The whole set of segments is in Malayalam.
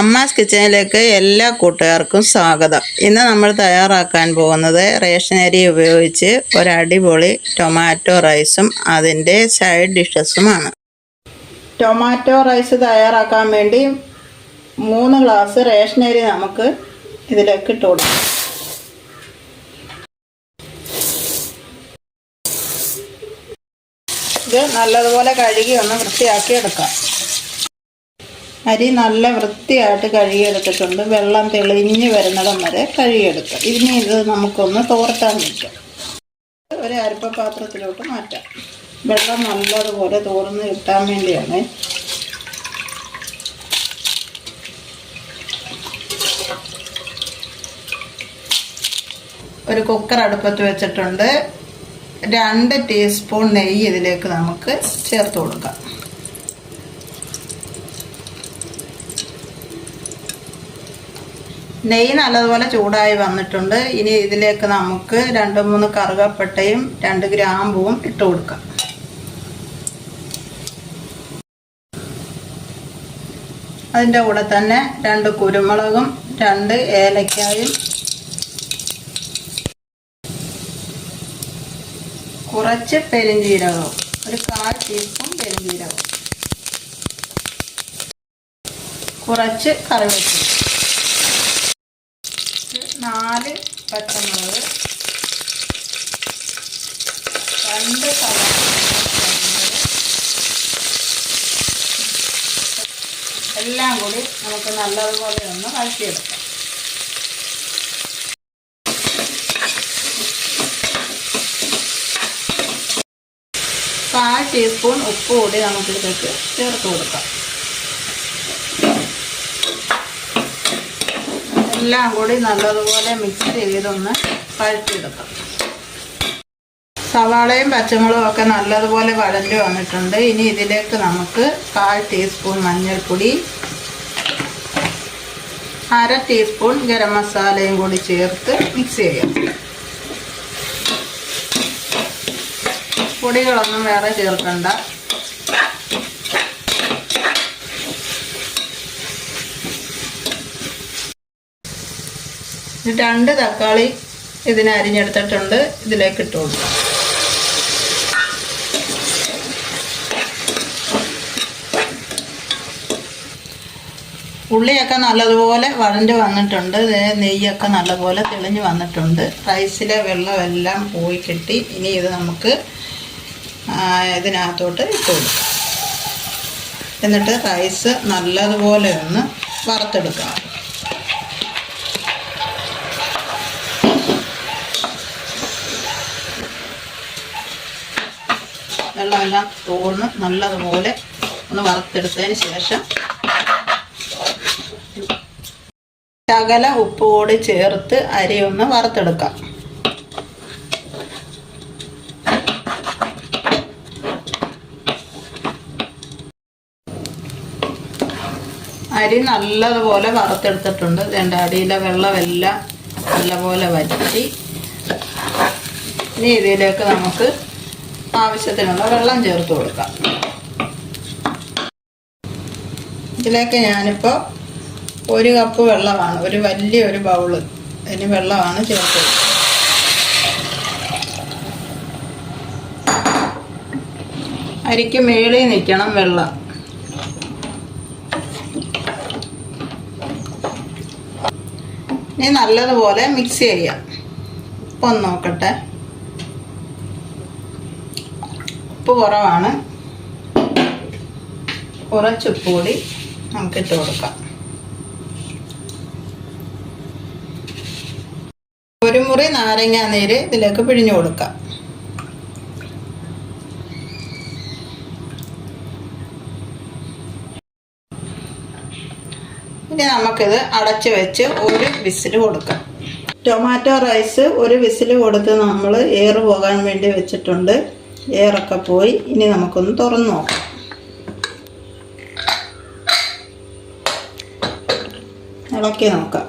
അമ്മാസ് കിച്ചണിലേക്ക് എല്ലാ കൂട്ടുകാർക്കും സ്വാഗതം. ഇന്ന് നമ്മൾ തയ്യാറാക്കാൻ പോകുന്നത് റേഷൻ അരി ഉപയോഗിച്ച് ഒരു അടിപൊളി ടൊമാറ്റോ റൈസും അതിൻ്റെ സൈഡ് ഡിഷസുമാണ്. ടൊമാറ്റോ റൈസ് തയ്യാറാക്കാൻ വേണ്ടി 3 ഗ്ലാസ് റേഷൻ അരി നമുക്ക് ഇതിലേക്ക് ഇട്ട് കൊടുക്കാം. ഇത് നല്ലതുപോലെ കഴുകി ഒന്ന് വൃത്തിയാക്കി എടുക്കാം. അരി നല്ല വൃത്തിയായിട്ട് കഴുകിയെടുത്തിട്ടുണ്ട്. വെള്ളം തെളിഞ്ഞ് വരുന്നിടം വരെ കഴുകിയെടുക്കുക. ഇനി ഇത് നമുക്കൊന്ന് തോർത്താൻ വയ്ക്കാം. ഒരു അരപ്പ പാത്രത്തിലോട്ട് മാറ്റാം. വെള്ളം നല്ലതുപോലെ തോർന്ന് കിട്ടാൻ വേണ്ടിയാണ്. ഒരു കുക്കർ അടുപ്പത്ത് വെച്ചിട്ടുണ്ട്. 2 ടീസ്പൂൺ നെയ്യ് ഇതിലേക്ക് നമുക്ക് ചേർത്ത് കൊടുക്കാം. നെയ്യ് നല്ലതുപോലെ ചൂടായി വന്നിട്ടുണ്ട്. ഇനി ഇതിലേക്ക് നമുക്ക് 2-3 കറുകപ്പട്ടയും 2 ഗ്രാമ്പുവും ഇട്ട് കൊടുക്കാം. അതിൻ്റെ കൂടെ തന്നെ 2 കുരുമുളകും 2 ഏലക്കായും കുറച്ച് പെരുംജീരകവും, ഒരു 1/4 ടീസ്പൂൺ പെരുംജീരകവും, കുറച്ച് കറിവേപ്പില, 4 പച്ചമുളക്, 2 സവാള എല്ലാം കൂടി നമുക്ക് നല്ലതുപോലെ ഒന്ന് വഴറ്റിയെടുക്കാം. കാൽ ടീസ്പൂൺ ഉപ്പ് കൂടി നമുക്ക് ഇതിലേക്ക് ചേർത്ത് കൊടുക്കാം. എല്ലാം കൂടി നല്ലതുപോലെ മിക്സ് ചെയ്തൊന്ന് വഴറ്റിയെടുക്കാം. സവാളയും പച്ചമുളകും ഒക്കെ നല്ലതുപോലെ വഴറ്റി വന്നിട്ടുണ്ട്. ഇനി ഇതിലേക്ക് നമുക്ക് 1/4 ടീസ്പൂൺ മഞ്ഞൾപ്പൊടി, 1/2 ടീസ്പൂൺ ഗരം മസാലയും കൂടി ചേർത്ത് മിക്സ് ചെയ്യാം. പൊടികളൊന്നും വേറെ ചേർക്കണ്ട. ഇത് 2 തക്കാളി ഇതിനെ അരിഞ്ഞെടുത്തിട്ടുണ്ട്. ഇതിലേക്ക് ഇട്ട് കൊടുക്കാം. ഉള്ളിയൊക്കെ നല്ലതുപോലെ വഴണ്ട് വന്നിട്ടുണ്ട്. നെയ്യൊക്കെ നല്ലപോലെ തെളിഞ്ഞ് വന്നിട്ടുണ്ട്. റൈസിലെ വെള്ളമെല്ലാം പോയി കിട്ടി. ഇനി ഇത് നമുക്ക് ഇതിനകത്തോട്ട് ഇട്ട് കൊടുക്കാം. എന്നിട്ട് റൈസ് നല്ലതുപോലെ ഒന്ന് വറുത്തെടുക്കാം. വെള്ളമെല്ലാം തോർന്ന് നല്ലതുപോലെ ഒന്ന് വറുത്തെടുത്തതിന് ശേഷം ശകല ഉപ്പ് കൂടി ചേർത്ത് അരി ഒന്ന് വറുത്തെടുക്കാം. അരി നല്ലതുപോലെ വറുത്തെടുത്തിട്ടുണ്ട്. ഇതിൻ്റെ അരിയിലെ വെള്ളമെല്ലാം നല്ലപോലെ വറ്റി. ഇനി ഇതിലേക്ക് നമുക്ക് ആവശ്യത്തിനുള്ള വെള്ളം ചേർത്ത് കൊടുക്കാം. ഇതിലേക്ക് ഞാനിപ്പോൾ 1 കപ്പ് വെള്ളമാണ്, ഒരു വലിയൊരു ബൗള് അതിന് വെള്ളമാണ് ചേർത്ത് കൊടുക്കുക. അരിക്ക് മേളിൽ നിൽക്കണം വെള്ളം. ഇനി നല്ലതുപോലെ മിക്സ് ചെയ്യാം. ഉപ്പ് ഒന്ന് നോക്കട്ടെ. ഉപ്പ് കുറവാണ്. കുറച്ച് ഉപ്പ് കൂടി നമുക്കിട്ട് കൊടുക്കാം. 1 മുറി നാരങ്ങ നീര് ഇതിലേക്ക് പിഴിഞ്ഞു കൊടുക്കാം. ഇനി നമുക്കിത് അടച്ചു വെച്ച് 1 വിസിൽ കൊടുക്കാം. ടൊമാറ്റോ റൈസ് 1 വിസിൽ കൊടുത്ത് നമ്മൾ എയർ പോകാൻ വേണ്ടി വെച്ചിട്ടുണ്ട്. എയറൊക്കെ പോയി. ഇനി നമുക്കൊന്ന് തുറന്ന് നോക്കാം. ഇളക്കി നോക്കാം.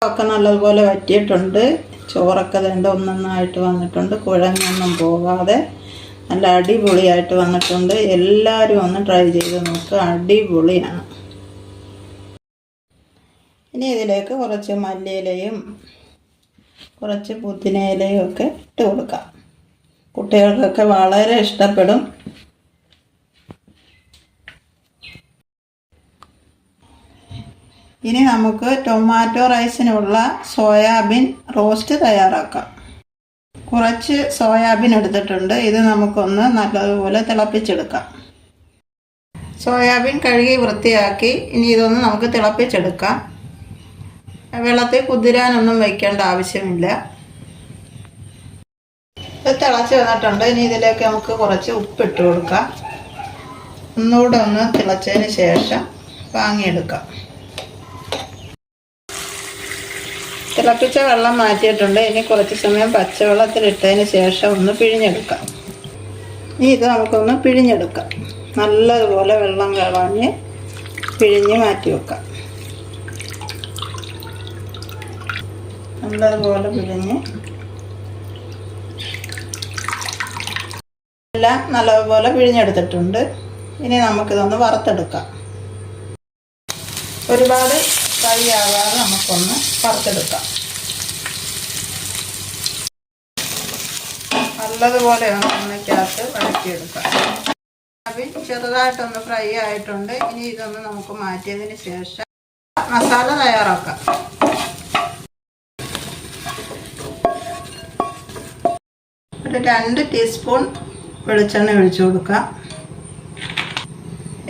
ഒക്കെ നല്ലതുപോലെ വറ്റിയിട്ടുണ്ട്. ചോറൊക്കെ വേണ്ട ഒന്നൊന്നായിട്ട് വന്നിട്ടുണ്ട്, കുഴഞ്ഞൊന്നും പോകാതെ നല്ല അടിപൊളിയായിട്ട് വന്നിട്ടുണ്ട്. എല്ലാവരും ഒന്ന് ട്രൈ ചെയ്ത് നോക്കുക, അടിപൊളിയാണ്. ഇനി ഇതിലേക്ക് കുറച്ച് മല്ലിയിലയും കുറച്ച് പുതിനയിലയും ഒക്കെ ഇട്ട് കൊടുക്കാം. കുട്ടികൾക്കൊക്കെ വളരെ ഇഷ്ടപ്പെടും. ഇനി നമുക്ക് ടൊമാറ്റോ റൈസിനുള്ള സോയാബീൻ റോസ്റ്റ് തയ്യാറാക്കാം. കുറച്ച് സോയാബീൻ എടുത്തിട്ടുണ്ട്. ഇത് നമുക്കൊന്ന് നല്ലതുപോലെ തിളപ്പിച്ചെടുക്കാം. സോയാബീൻ കഴുകി വൃത്തിയാക്കി ഇനി ഇതൊന്ന് നമുക്ക് തിളപ്പിച്ചെടുക്കാം. വെള്ളത്തിൽ കുതിരാനൊന്നും വയ്ക്കേണ്ട ആവശ്യമില്ല. ഇത് തിളച്ച് വന്നിട്ടുണ്ട്. ഇനി ഇതിലേക്ക് നമുക്ക് കുറച്ച് ഉപ്പിട്ട് കൊടുക്കാം. ഒന്നുകൂടെ ഒന്ന് തിളച്ചതിന് ശേഷം വാങ്ങിയെടുക്കാം. തിളപ്പിച്ച വെള്ളം മാറ്റിയിട്ടുണ്ട്. ഇനി കുറച്ച് സമയം പച്ചവെള്ളത്തിലിട്ടതിന് ശേഷം ഒന്ന് പിഴിഞ്ഞെടുക്കാം. ഇനി ഇത് നമുക്കൊന്ന് പിഴിഞ്ഞെടുക്കാം. നല്ലതുപോലെ വെള്ളം കളഞ്ഞ് പിഴിഞ്ഞ് മാറ്റി വെക്കാം. നല്ലതുപോലെ പിഴിഞ്ഞ് എല്ലാം നല്ലതുപോലെ പിഴിഞ്ഞെടുത്തിട്ടുണ്ട്. ഇനി നമുക്കിതൊന്ന് വറുത്തെടുക്കാം. ഒരുപാട് ഫ്രൈ ആകാതെ നമുക്കൊന്ന് വറുത്തെടുക്കാം. നല്ലതുപോലെ എണ്ണയ്ക്കകത്ത് വഴറ്റിയെടുക്കാം. ചെറുതായിട്ടൊന്ന് ഫ്രൈ ആയിട്ടുണ്ട്. ഇനി ഇതൊന്ന് നമുക്ക് മാറ്റിയതിന് ശേഷം മസാല തയ്യാറാക്കാം. ഒരു 2 ടീസ്പൂൺ വെളിച്ചെണ്ണ ഒഴിച്ചു കൊടുക്കാം.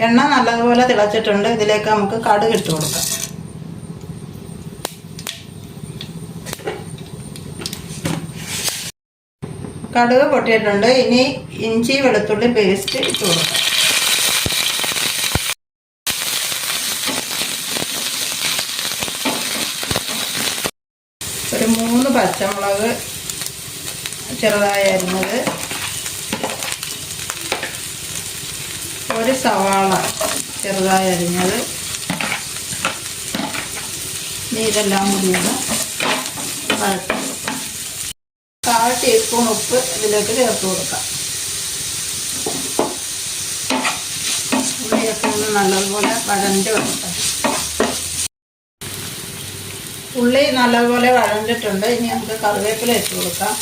എണ്ണ നല്ലതുപോലെ തിളച്ചിട്ടുണ്ട്. ഇതിലേക്ക് നമുക്ക് കടുക് ഇട്ട് കൊടുക്കാം. കടുക് പൊട്ടിയിട്ടുണ്ട്. ഇനി ഇഞ്ചി വെളുത്തുള്ളി പേസ്റ്റ് ഇട്ട് കൊടുക്കാം. ഒരു 3 പച്ചമുളക് ചെറുതായി അരിഞ്ഞത്, ഒരു സവാള ചെറുതായി അരിഞ്ഞത്. ഇനി ഇതെല്ലാം കൂടി ഒന്ന് വഴറ്റാം. 1/4 ടീസ്പൂൺ ഉപ്പ് ഇതിലേക്ക് ചേർത്ത് കൊടുക്കാം. ഉള്ളിയൊക്കെ ഒന്ന് നല്ലതുപോലെ വഴണ്ട് വരട്ടെ. ഉള്ളി നല്ലതുപോലെ വഴണ്ടിട്ടുണ്ട്. ഇനി നമുക്ക് കറിവേപ്പില ഇട്ട് കൊടുക്കാം.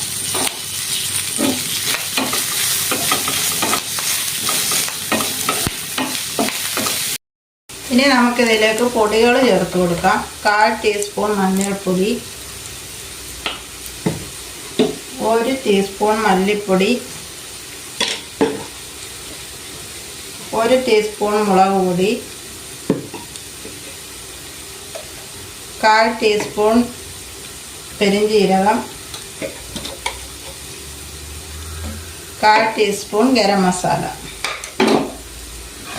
ഇനി നമുക്കിതിലേക്ക് പൊടികൾ ചേർത്ത് കൊടുക്കാം. 1/4 ടീസ്പൂൺ മഞ്ഞൾപ്പൊടി, 1 ടീസ്പൂൺ മല്ലിപ്പൊടി, 1 ടീസ്പൂൺ മുളക് പൊടി, 1/4 ടീസ്പൂൺ പെരിഞ്ജീരകം, 1/4 ടീസ്പൂൺ ഗരം മസാല.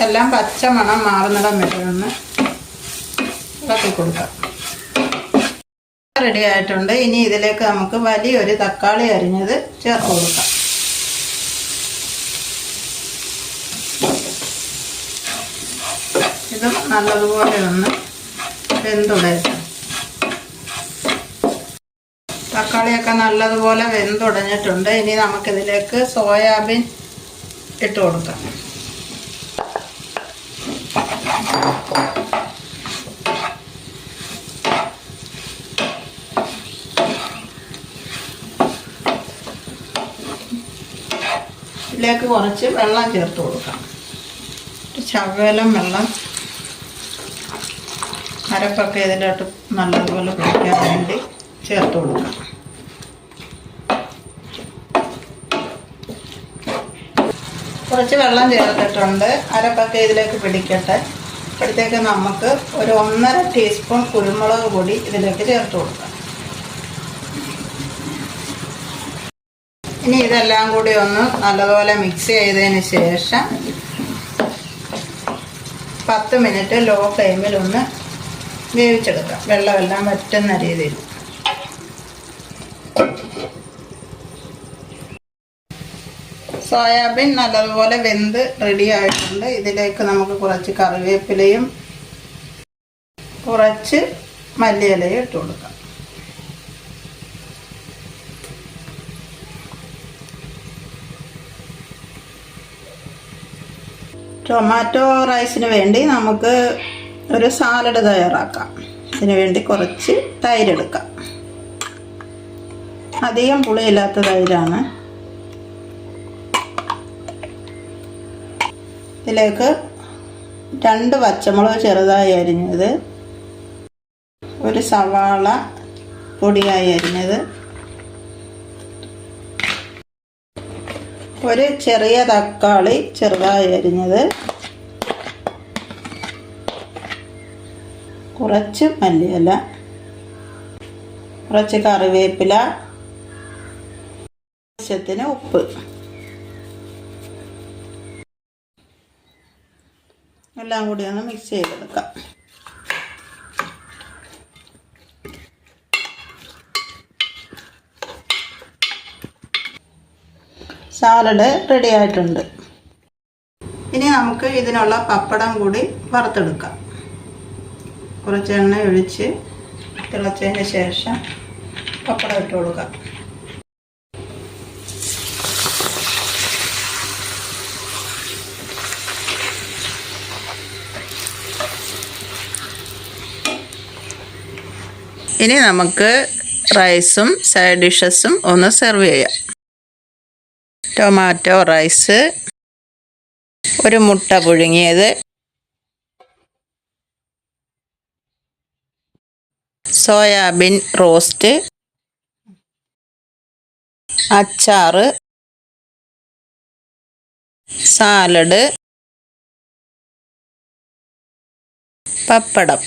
എല്ലാം പച്ചമണം മാറുന്നിടം വരെ ഒന്ന് ഇളക്കി കൊടുക്കാം. റെഡി ആയിട്ടുണ്ട്. ഇനി ഇതിലേക്ക് നമുക്ക് വലിയൊരു തക്കാളി അരിഞ്ഞത് ചേർത്ത് കൊടുക്കാം. ഇത് നല്ലതുപോലെ ഒന്ന് വെന്തുടയട്ടെ. തക്കാളിയൊക്കെ നല്ലതുപോലെ വെന്തുടഞ്ഞിട്ടുണ്ട്. ഇനി നമുക്കിതിലേക്ക് സോയാബീൻ ഇട്ട് കൊടുക്കാം. ഇതിലേക്ക് കുറച്ച് വെള്ളം ചേർത്ത് കൊടുക്കാം. ശകലം വെള്ളം അരപ്പൊക്കെ ഇതിലോട്ട് നല്ലതുപോലെ പിടിക്കാൻ വേണ്ടി ചേർത്ത് കൊടുക്കാം. കുറച്ച് വെള്ളം ചേർത്തിട്ടുണ്ട്. അരപ്പൊക്കെ ഇതിലേക്ക് പിടിക്കട്ടെ. അപ്പോഴത്തേക്ക് നമുക്ക് ഒരു 1.5 ടീസ്പൂൺ കുരുമുളക് പൊടി ഇതിലേക്ക് ചേർത്ത് കൊടുക്കാം. ഇനി ഇതെല്ലാം കൂടി ഒന്ന് നല്ലതുപോലെ മിക്സ് ചെയ്തതിന് ശേഷം 10 മിനിറ്റ് ലോ ഫ്ലെയിമിൽ ഒന്ന് വേവിച്ചെടുക്കാം. വെള്ളമെല്ലാം വറ്റുന്ന രീതിയിൽ. സോയാബീൻ നല്ലതുപോലെ വെന്ത് റെഡി ആയിട്ടുണ്ട്. ഇതിലേക്ക് നമുക്ക് കുറച്ച് കറിവേപ്പിലയും കുറച്ച് മല്ലിയിലയും ഇട്ട് കൊടുക്കാം. ടൊമാറ്റോ റൈസിന് വേണ്ടി നമുക്ക് ഒരു സാലഡ് തയ്യാറാക്കാം. അതിന് വേണ്ടി കുറച്ച് തൈരെടുക്കാം. അധികം പുളിയില്ലാത്ത തൈരാണ്. ഇതിലേക്ക് 2 പച്ചമുളക് ചെറുതായി അരിഞ്ഞത്, ഒരു സവാള പൊടിയായി അരിഞ്ഞത്, ഒരു ചെറിയ തക്കാളി ചെറുതായി അരിഞ്ഞത്, കുറച്ച് മല്ലിയില, കുറച്ച് കറിവേപ്പില, ആവശ്യത്തിന് ഉപ്പ്. എല്ലാം കൂടി ഒന്ന് മിക്സ് ചെയ്തെടുക്കാം. സാലഡ് റെഡി ആയിട്ടുണ്ട്. ഇനി നമുക്ക് ഇതിനുള്ള പപ്പടം കൂടി വറുത്തെടുക്കാം. കുറച്ച് എണ്ണ ഒഴിച്ച് തിളച്ചതിന് ശേഷം പപ്പടം ഇട്ട് കൊടുക്കാം. ഇനി നമുക്ക് റൈസും സൈഡ് ഡിഷസും ഒന്ന് സെർവ് ചെയ്യാം. ടൊമാറ്റോ റൈസ്, ഒരു മുട്ട പുഴുങ്ങിയത്, സോയാബീൻ റോസ്റ്റ്, അച്ചാറ്, സാലഡ്, പപ്പടം.